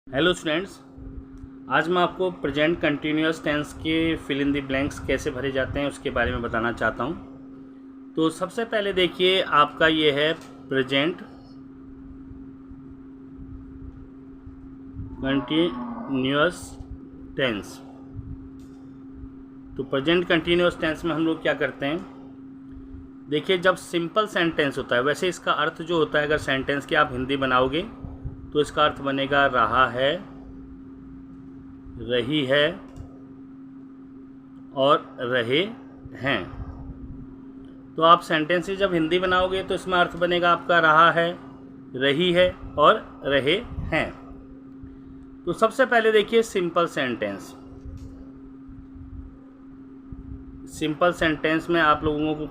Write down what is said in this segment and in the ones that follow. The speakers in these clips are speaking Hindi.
हेलो स्टूडेंट्स, आज मैं आपको प्रेजेंट कंटिन्यूअस टेंस के फिल इन द ब्लैंक्स कैसे भरे जाते हैं उसके बारे में बताना चाहता हूं। तो सबसे पहले देखिए, आपका ये है प्रेजेंट कंटिन्यूअस टेंस। तो प्रेजेंट कंटिन्यूअस टेंस में हम लोग क्या करते हैं, देखिए जब सिंपल सेंटेंस होता है, वैसे इसका अर्थ जो होता है, अगर सेंटेंस की आप हिंदी बनाओगे तो इसका अर्थ बनेगा रहा है, रही है और रहे हैं। तो आप सेंटेंसेस जब हिंदी बनाओगे तो इसमें अर्थ बनेगा आपका रहा है, रही है और रहे हैं। तो सबसे पहले देखिए सिंपल सेंटेंस। सिंपल सेंटेंस में आप लोगों को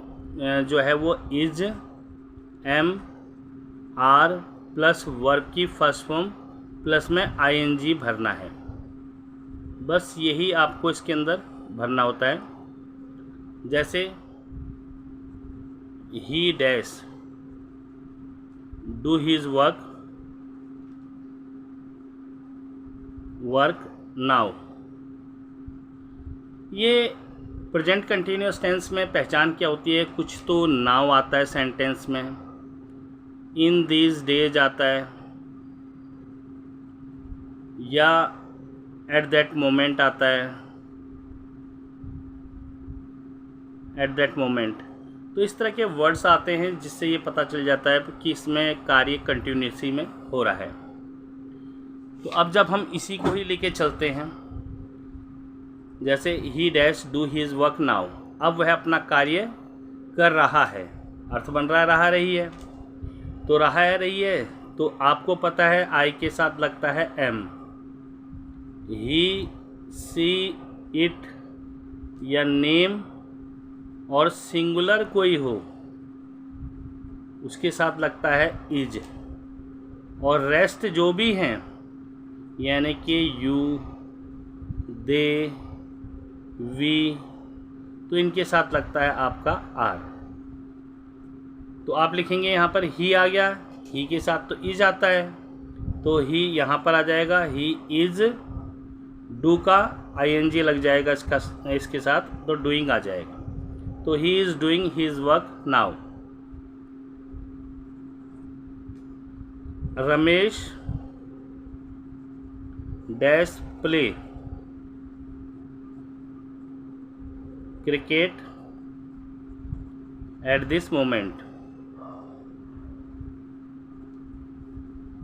जो है वो is, am, are plus verb की फर्स्ट फॉर्म प्लस में आईएनजी भरना है। बस यही आपको इसके अंदर भरना होता है। जैसे ही dash do his work now. ये प्रेजेंट कंटिन्यूअस टेंस में पहचान क्या होती है, कुछ तो नाउ आता है सेंटेंस में, इन दीज डेज आता है, या एट दैट मोमेंट आता है, एट दैट मोमेंट। तो इस तरह के वर्ड्स आते हैं जिससे ये पता चल जाता है कि इसमें कार्य कंटिन्यूसी में हो रहा है। तो अब जब हम इसी को ही लेके चलते हैं, जैसे ही dash do his work now, अब वह अपना कार्य कर रहा है, अर्थ बन रहा है रहा रही है। तो रहा है रही है, तो आपको पता है आई के साथ लगता है एम। ही, सी, इट या नेम और सिंगुलर कोई हो उसके साथ लगता है इज। और रेस्ट जो भी हैं यानी कि यू, दे, वी, तो इनके साथ लगता है आपका आर। तो आप लिखेंगे यहाँ पर ही आ गया, ही के साथ तो इज आता है, तो ही यहाँ पर आ जाएगा ही इज, डू का आईएनजी लग जाएगा इसके साथ, तो डूइंग आ जाएगा। तो he is doing his work now. Ramesh dash play cricket at this moment.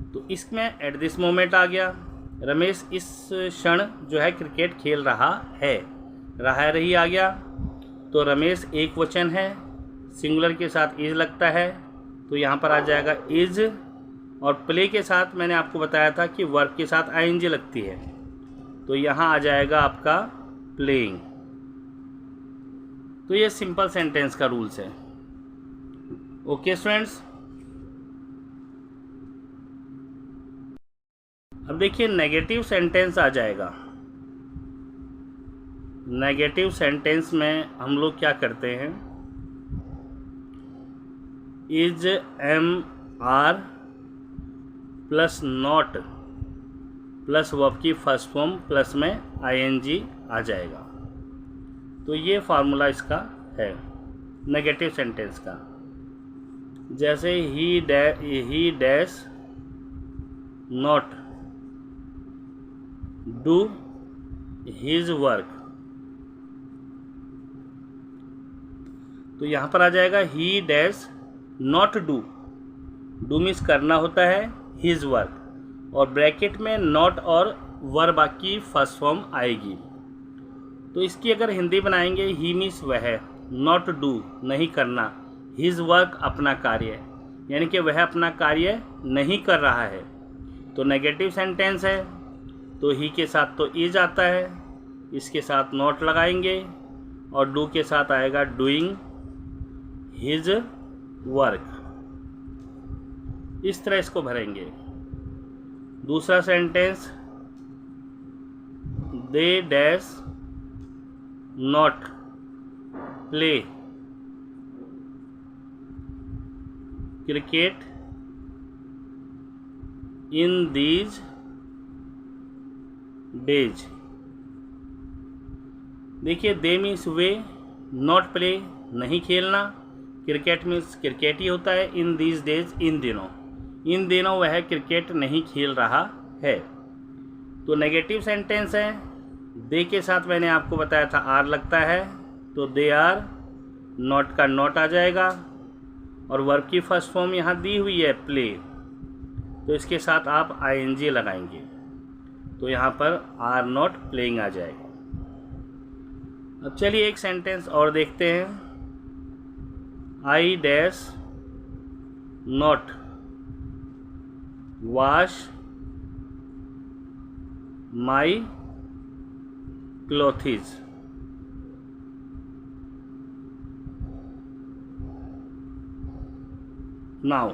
तो इसमें एट दिस मोमेंट आ गया, रमेश इस क्षण जो है क्रिकेट खेल रहा है, रहा रही आ गया। तो रमेश एक वचन है, सिंगुलर के साथ इज लगता है, तो यहाँ पर आ जाएगा इज। और प्ले के साथ मैंने आपको बताया था कि वर्ब के साथ आईएनजी लगती है, तो यहाँ आ जाएगा आपका प्लेइंग। तो ये सिंपल सेंटेंस का रूल्स है। ओके स्टूडेंट्स, अब देखिए नेगेटिव सेंटेंस आ जाएगा। नेगेटिव सेंटेंस में हम लोग क्या करते हैं, is, am, are plus not plus verb की फर्स्ट फॉर्म प्लस में आईएनजी आ जाएगा। तो ये फार्मूला इसका है नेगेटिव सेंटेंस का। जैसे ही dash not do his work, तो यहाँ पर आ जाएगा ही dash not do, do means करना होता है, हिज वर्क, और ब्रैकेट में नॉट और वर्ब की फर्स्ट फॉर्म आएगी। तो इसकी अगर हिंदी बनाएंगे, ही मीन्स वह, नॉट डू नहीं करना, हिज वर्क अपना कार्य, यानी कि वह अपना कार्य नहीं कर रहा है। तो नेगेटिव सेंटेंस है, तो ही के साथ तो इज आता है, इसके साथ नॉट लगाएंगे और डू के साथ आएगा डूइंग हिज वर्क। इस तरह इसको भरेंगे। दूसरा sentence, they dash not play cricket in these days. देखिए दे मीन्स वे, नॉट प्ले नहीं खेलना, क्रिकेट मीन्स क्रिकेट ही होता है, इन दीज डेज इन दिनों वह क्रिकेट नहीं खेल रहा है। तो नेगेटिव सेंटेंस है, दे के साथ मैंने आपको बताया था आर लगता है, तो दे आर, नॉट का नॉट आ जाएगा, और वर्ब की फर्स्ट फॉर्म यहाँ दी हुई है प्ले, तो इसके साथ आप आईएनजी लगाएंगे, तो यहाँ पर आर नॉट प्लेइंग आ जाएगा। अब चलिए एक सेंटेंस और देखते हैं, I dash not wash my clothes. Now,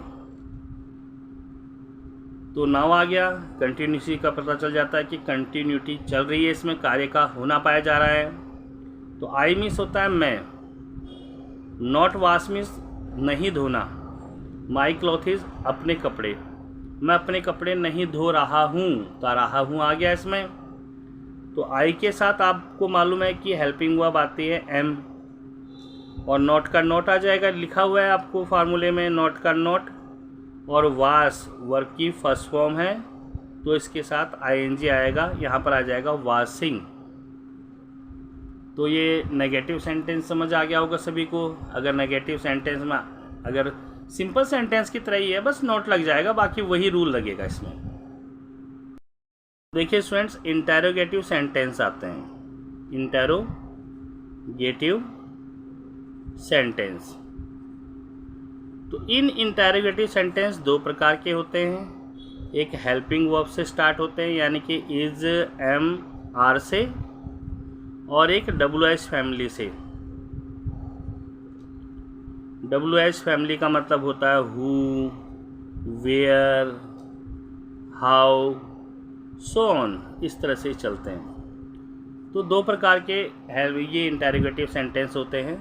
तो नाउ आ गया, कंटिन्यूटी का पता चल जाता है कि कंटिन्यूटी चल रही है, इसमें कार्य का होना पाया जा रहा है। तो आई मीन्स होता है मैं, नॉट वॉश मीन्स नहीं धोना, माई क्लॉथेज अपने कपड़े, मैं अपने कपड़े नहीं धो रहा हूँ, तो रहा हूँ आ गया इसमें। तो आई के साथ आपको मालूम है कि हेल्पिंग वर्ब आती है एम, और नॉट का नॉट आ जाएगा, लिखा हुआ है आपको फार्मूले में नॉट का नॉट, और वास वर्ब की फर्स्ट फॉर्म है, तो इसके साथ आईएनजी आएगा, यहाँ पर आ जाएगा वाशिंग। तो ये नेगेटिव सेंटेंस समझ आ गया होगा सभी को। अगर नेगेटिव सेंटेंस में अगर सिंपल सेंटेंस की तरह ही है, बस नोट लग जाएगा, बाकी वही रूल लगेगा इसमें। देखिए स्टूडेंट्स, इंटेरोगेटिव सेंटेंस आते हैं, इंटेरोगेटिव सेंटेंस। तो इन इंटेरोगेटिव सेंटेंस दो प्रकार के होते हैं, एक हेल्पिंग वर्ब से स्टार्ट होते हैं यानी कि इज, एम, आर से, और एक WH फैमिली से। WH फैमिली का मतलब होता है who, where, how, so on, इस तरह से चलते हैं। तो दो प्रकार के ये इंटेरोगेटिव सेंटेंस होते हैं।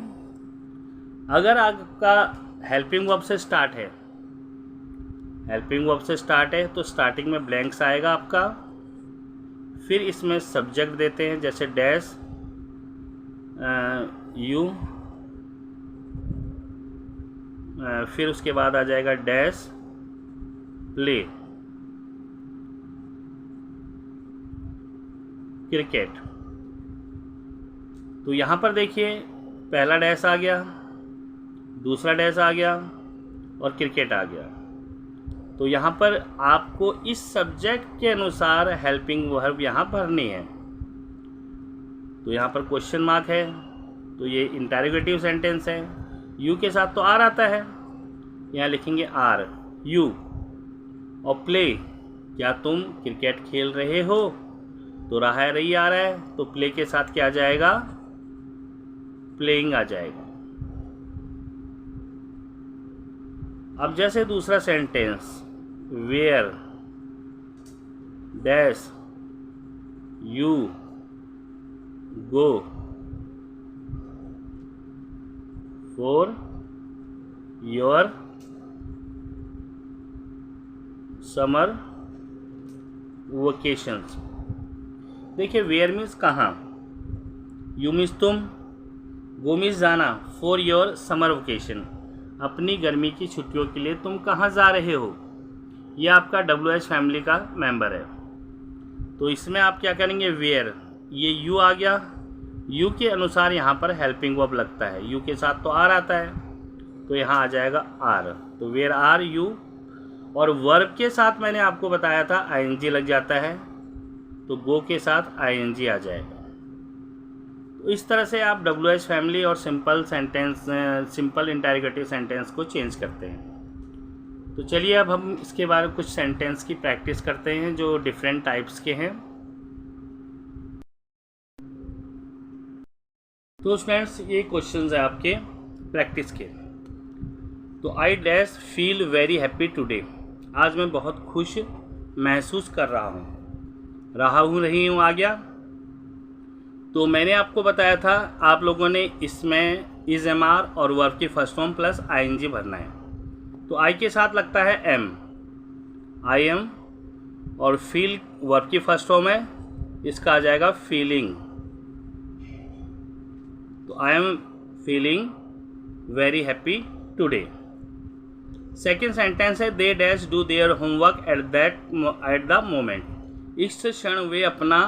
अगर आपका हेल्पिंग वर्ब से स्टार्ट है, तो स्टार्टिंग में ब्लैंक्स आएगा आपका, फिर इसमें सब्जेक्ट देते हैं, जैसे डैश, यू, फिर उसके बाद आ जाएगा डैश प्ले क्रिकेट। तो यहाँ पर देखिए पहला डैश आ गया, दूसरा डैश आ गया, और क्रिकेट आ गया। तो यहाँ पर आपको इस सब्जेक्ट के अनुसार हेल्पिंग वर्ब यहाँ भरनी है। तो यहाँ पर क्वेश्चन मार्क है, तो ये इंटेरोगेटिव सेंटेंस है। यू के साथ तो आर आता है, यहाँ लिखेंगे आर, यू, और प्ले, क्या तुम क्रिकेट खेल रहे हो, तो रहा रही आ रहा है, तो प्ले के साथ क्या आ जाएगा, प्लेइंग आ जाएगा। अब जैसे दूसरा sentence, where dash you go for your summer vacations. देखिए वेयर मीन्स कहाँ, यू मीन्स तुम, गो मीन्स जाना, फॉर योर समर वेकेशन, अपनी गर्मी की छुट्टियों के लिए तुम कहाँ जा रहे हो। यह आपका WH फैमिली का मेंबर है। तो इसमें आप क्या करेंगे, वेयर, ये यू आ गया, यू के अनुसार यहाँ पर हेल्पिंग वर्ब लगता है, यू के साथ तो आर आता है, तो यहाँ आ जाएगा आर, तो वेयर आर यू, और वर्ब के साथ मैंने आपको बताया था आईएनजी लग जाता है, तो गो के साथ आईएनजी आ जाएगा। तो इस तरह से आप WH फैमिली और सिंपल इंटेरोगेटिव सेंटेंस को चेंज करते हैं। तो चलिए अब हम इसके बारे में कुछ सेंटेंस की प्रैक्टिस करते हैं जो डिफरेंट टाइप्स के हैं। तो स्टूडेंट्स ये क्वेश्चंस हैं आपके प्रैक्टिस के। तो I dash feel very happy today, आज मैं बहुत खुश महसूस कर रहा हूँ, रही हूँ आ गया। तो मैंने आपको बताया था आप लोगों ने इसमें इज, एम, आर और वर्ब की फर्स्ट फॉर्म प्लस आईएनजी भरना है। तो आई के साथ लगता है एम, आई एम, और फील वर्ब की फर्स्ट फॉर्म है, इसका आ जाएगा फीलिंग। तो I am feeling very happy today. Second sentence है they dash do their homework at the moment. इस क्षण वे अपना,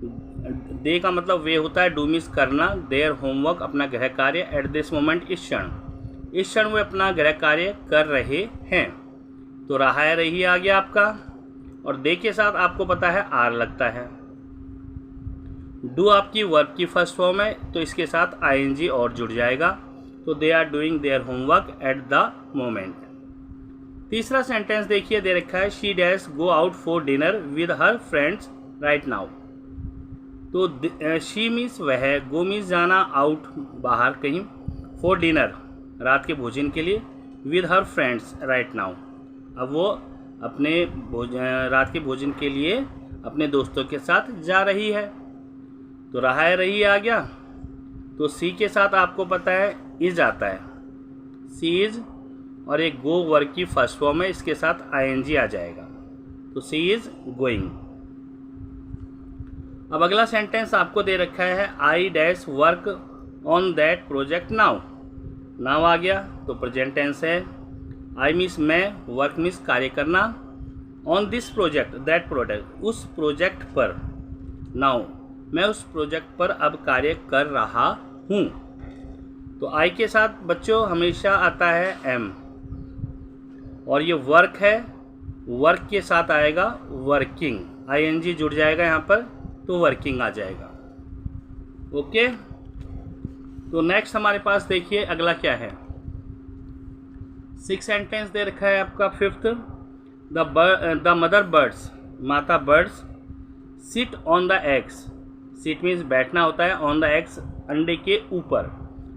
दे का मतलब वे होता है, डू मीन्स करना, देयर होमवर्क अपना गृह कार्य, एट दिस मोमेंट इस क्षण वे अपना गृह कार्य कर रहे हैं। तो रहा है रही आ गया आपका, और दे के साथ आपको पता है आर लगता है। डू आपकी वर्ब की फर्स्ट फॉर्म है, तो इसके साथ आईएनजी और जुड़ जाएगा। तो they are doing their homework at the moment. तीसरा सेंटेंस देखिए, दे रखा है she dash go out for dinner with her friends right now. तो शी मीन्स वह, गो मीन्स जाना, आउट बाहर कहीं, फॉर डिनर रात के भोजन के लिए, with her friends right now अब वो अपने रात के भोजन के लिए अपने दोस्तों के साथ जा रही है। तो रहा है रही आ गया। तो सी के साथ आपको पता है इज आता है, सी इज, और एक गो वर्ब की फर्स्ट फॉर्म है, इसके साथ आईएनजी आ जाएगा। तो सी इज गोइंग। अब अगला सेंटेंस आपको दे रखा है I dash work on that project now. Now आ गया तो प्रेजेंट टेंस है। आई मीन्स मैं, वर्क मीन्स कार्य करना, on this project that project उस प्रोजेक्ट पर, नाउ मैं उस प्रोजेक्ट पर अब कार्य कर रहा हूँ। तो आई के साथ बच्चों हमेशा आता है एम, और ये वर्क है, वर्क के साथ आएगा वर्किंग, आईएनजी जुड़ जाएगा यहाँ पर, तो वर्किंग आ जाएगा। ओके, तो नेक्स्ट हमारे पास देखिए अगला क्या है। सिक्स सेंटेंस दे रखा है आपका फिफ्थ, द मदर बर्ड्स, माता birds, sit on the eggs. Sit means बैठना होता है, ऑन द एग्स अंडे के ऊपर।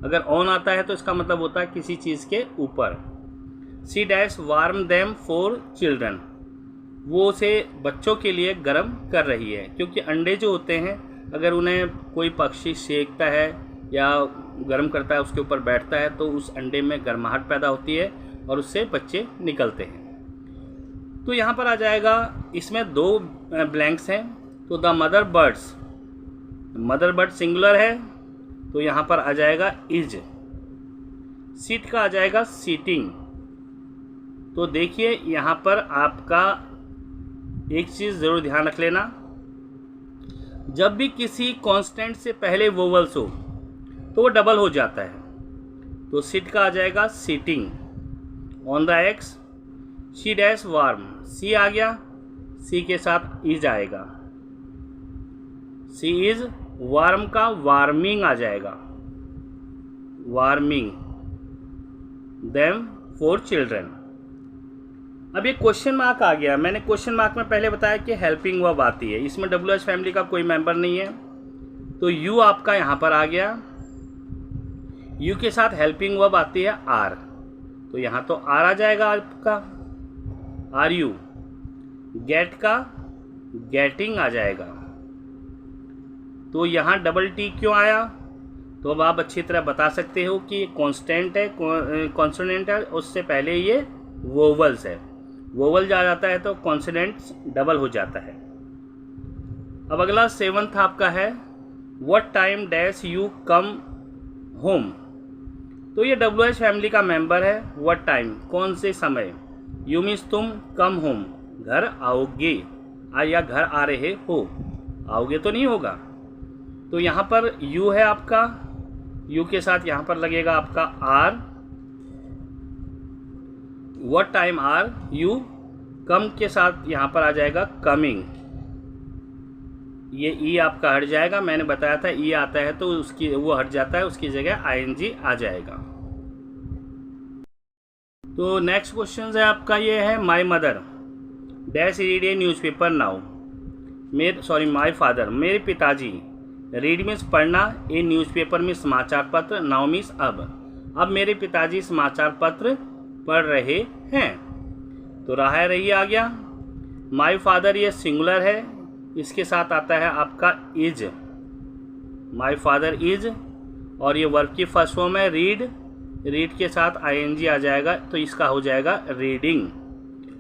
अगर ऑन आता है तो इसका मतलब होता है किसी चीज़ के ऊपर। She dash warm them for children, वो उसे बच्चों के लिए गर्म कर रही है, क्योंकि अंडे जो होते हैं अगर उन्हें कोई पक्षी सेकता है या गर्म करता है, उसके ऊपर बैठता है, तो उस अंडे में गर्माहट पैदा होती है और उससे बच्चे निकलते हैं। तो यहाँ पर आ जाएगा, इसमें दो ब्लैंक्स हैं। तो the mother birds, mother bird singular है, तो यहाँ पर आ जाएगा इज। सीट का आ जाएगा सीटिंग। तो देखिए यहाँ पर आपका एक चीज़ ज़रूर ध्यान रख लेना, जब भी किसी कांस्टेंट से पहले वोवल्स हो तो वो डबल हो जाता है। तो सिट का आ जाएगा sitting, on the X, she dash warm, she आ गया, सी के साथ इज आएगा, सी इज, वार्म का वार्मिंग आ जाएगा, वार्मिंग देम फॉर चिल्ड्रन। अब ये क्वेश्चन मार्क आ गया। मैंने क्वेश्चन मार्क में पहले बताया कि हेल्पिंग वर्ब आती है, इसमें डब्ल्यू फैमिली का कोई मेंबर नहीं है। तो यू आपका यहाँ पर आ गया, यू के साथ हेल्पिंग वर्ब आती है आर, तो यहाँ तो आर आ जाएगा आपका, आर यू। गेट का गेटिंग आ जाएगा। तो यहाँ डबल टी क्यों आया, तो अब आप अच्छी तरह बता सकते हो कि ये कॉन्स्टेंट है, कॉन्सोनेंट है, उससे पहले ये वोवल्स है, वोवल जा जाता है तो कॉन्सोनेंट्स डबल हो जाता है। अब अगला सेवंथ आपका है what time dash you come home. तो ये डब्ल्यू फैमिली का मेंबर है। व्हाट टाइम कौन से समय, यू मीन्स तुम, कम होम घर आओगे, या घर आ रहे हो, आओगे तो नहीं होगा। तो यहाँ पर यू है आपका, यू के साथ यहाँ पर लगेगा आपका are, what time are you, come के साथ यहाँ पर आ जाएगा कमिंग, ये ई आपका हट जाएगा, मैंने बताया था ई आता है तो उसकी वो हट जाता है, उसकी जगह आईएनजी आ जाएगा। तो नेक्स्ट क्वेश्चन है आपका, ये है my mother dash read A newspaper now. My father, मेरे पिताजी, रीड मीन्स पढ़ना, ए न्यूज़पेपर में समाचार पत्र, नाउ मीन्स अब मेरे पिताजी समाचार पत्र पढ़ रहे हैं। तो रहा रही आ गया। माई फादर ये सिंगुलर है, इसके साथ आता है आपका इज, माई फादर इज, और ये वर्ब की फर्स्ट फॉर्म है रीड, रीड के साथ आईएनजी आ जाएगा, तो इसका हो जाएगा रीडिंग।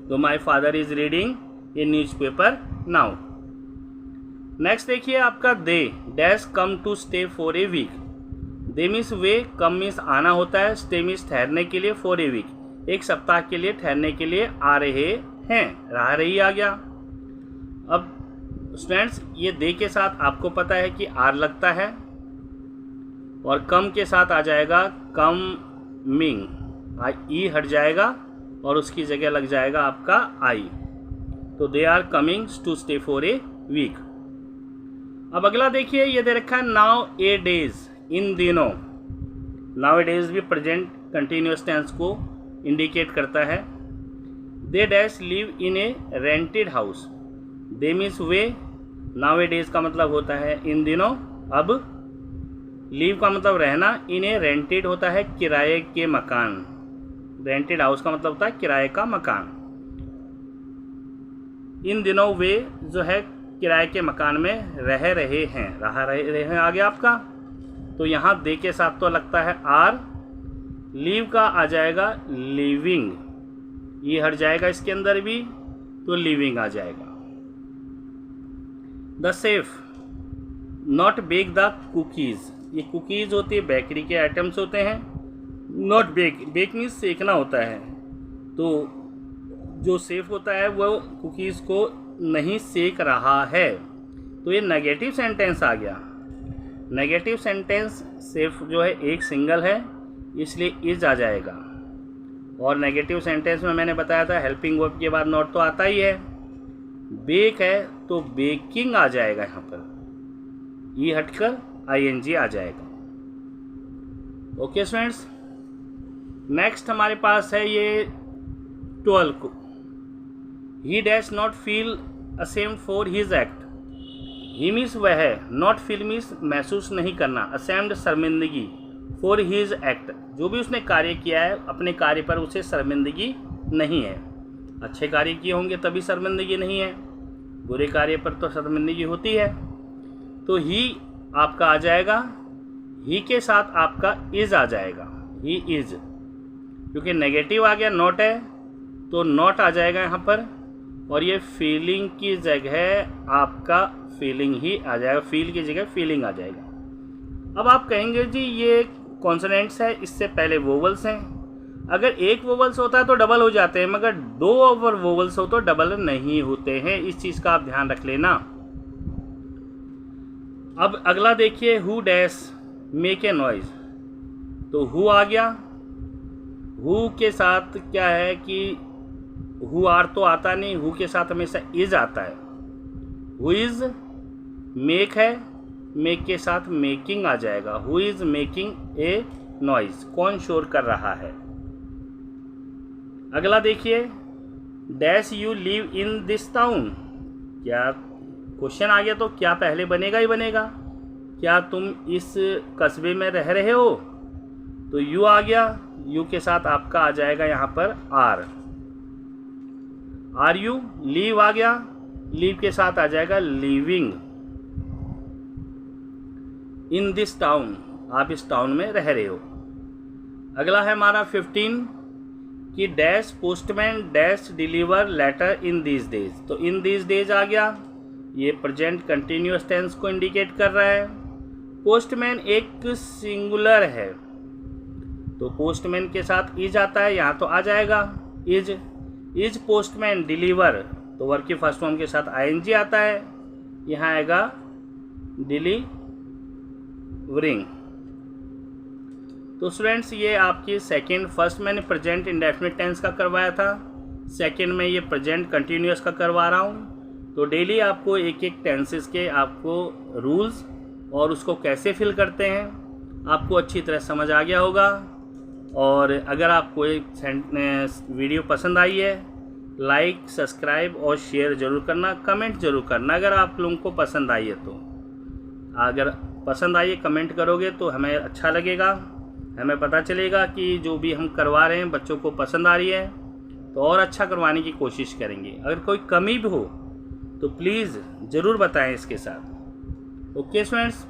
तो my father is reading a newspaper now. Next देखिए आपका they dash come to stay for a week. They means वे, कम मीन्स आना होता है, स्टे मीन्स ठहरने के लिए, फॉर ए वीक एक सप्ताह के लिए ठहरने के लिए आ रहे हैं, रहा रही आ गया। अब स्टूडेंट्स ये दे के साथ आपको पता है कि आर लगता है और कम के साथ आ जाएगा कमिंग, ई हट जाएगा और उसकी जगह लग जाएगा आपका आई। तो they are coming to stay for a week. अब अगला देखिए ये दे रखा है नाउ ए डेज, इन दिनों। नाउ ए डेज भी प्रेजेंट कंटिन्यूअस टेंस को इंडिकेट करता है। They dash live in A rented house. They means way, now A days का मतलब होता है इन दिनों। अब लिव का मतलब रहना, इन ए रेंटेड होता है किराए के मकान। रेंटेड हाउस का मतलब होता है किराए का मकान। इन दिनों वे जो है किराए के मकान में रह रहे हैं, रहा रहे हैं आ गया आपका। तो यहाँ दे के साथ तो लगता है आर, लीव का आ जाएगा लिविंग, ये हट जाएगा इसके अंदर भी, तो लिविंग आ जाएगा। The chef not bake the cookies. ये कुकीज़ होती है, बेकरी के आइटम्स होते हैं। नॉट बेक, बेक मीन्स सेकना होता है, तो जो सेफ होता है वो कुकीज़ को नहीं सेक रहा है। तो ये नेगेटिव सेंटेंस आ गया। नेगेटिव सेंटेंस सेफ जो है एक सिंगल है, इसलिए इज आ जाएगा। और नेगेटिव सेंटेंस में मैंने बताया था हेल्पिंग वर्ब के बाद नॉट तो आता ही है। बेक है तो बेकिंग आ जाएगा, यहाँ पर ई हटकर आईएनजी आ जाएगा। ओके स्टूडेंट्स, नेक्स्ट हमारे पास है ये 12 को। ही dash not feel ashamed for his act. He means वह है, नॉट फील मीन्स महसूस नहीं करना, असेम्ड शर्मिंदगी, फॉर हिज एक्ट जो भी उसने कार्य किया है अपने कार्य पर उसे शर्मिंदगी नहीं है। अच्छे कार्य किए होंगे तभी शर्मिंदगी नहीं है, बुरे कार्य पर तो शर्मिंदगी होती है। तो ही आपका आ जाएगा, ही के साथ आपका इज आ जाएगा, ही इज, क्योंकि नेगेटिव आ गया नॉट है तो नॉट आ जाएगा यहाँ पर। और ये फीलिंग की जगह आपका फीलिंग ही आ जाएगा, फील की जगह फीलिंग आ जाएगा। अब आप कहेंगे जी ये कॉन्सोनेंट्स है, इससे पहले वोवल्स हैं। अगर एक वोवल्स होता है तो डबल हो जाते हैं, मगर दो ओवर वोवल्स हो तो डबल नहीं होते हैं, इस चीज़ का आप ध्यान रख लेना। अब अगला देखिए who dash make a noise. तो हु आ गया, हु के साथ क्या है कि हु आर तो आता नहीं, हु के साथ हमेशा इज आता है। हु इज मेक है, मेक के साथ मेकिंग आ जाएगा। Who is making a noise, कौन शोर कर रहा है। अगला देखिए dash you live in this town. क्या क्वेश्चन आ गया तो क्या पहले बनेगा ही बनेगा, क्या तुम इस कस्बे में रह रहे हो। तो यू आ गया, यू के साथ आपका आ जाएगा यहाँ पर आर यू। लीव आ गया, लीव के साथ आ जाएगा लिविंग। इन दिस टाउन, आप इस टाउन में रह रहे हो। अगला है हमारा 15 कि dash postman dash deliver letter in these days. तो इन दीज डेज आ गया, ये प्रेजेंट कंटिन्यूअस टेंस को इंडिकेट कर रहा है। पोस्टमैन एक सिंगुलर है तो पोस्टमैन के साथ इज आता है, यहाँ तो आ जाएगा इज। इज पोस्टमैन डिलीवर तो वर्ब की फर्स्ट फॉर्म के साथ आईएनजी आता है, यहाँ आएगा डिलीवरिंग। तो स्टूडेंट्स ये आपकी सेकंड, फर्स्ट मैंने प्रेजेंट इंडेफिनिट टेंस का करवाया था, सेकंड में ये प्रेजेंट कंटिन्यूअस का करवा रहा हूँ। तो डेली आपको एक एक टेंसेस के आपको रूल्स और उसको कैसे फिल करते हैं आपको अच्छी तरह समझ आ गया होगा। और अगर आपको एक वीडियो पसंद आई है लाइक सब्सक्राइब और शेयर ज़रूर करना, कमेंट ज़रूर करना अगर आप लोगों को पसंद आई है तो। अगर पसंद आई है कमेंट करोगे तो हमें अच्छा लगेगा, हमें पता चलेगा कि जो भी हम करवा रहे हैं बच्चों को पसंद आ रही है, तो और अच्छा करवाने की कोशिश करेंगे। अगर कोई कमी भी हो तो प्लीज़ ज़रूर बताएं इसके साथ। Okay students.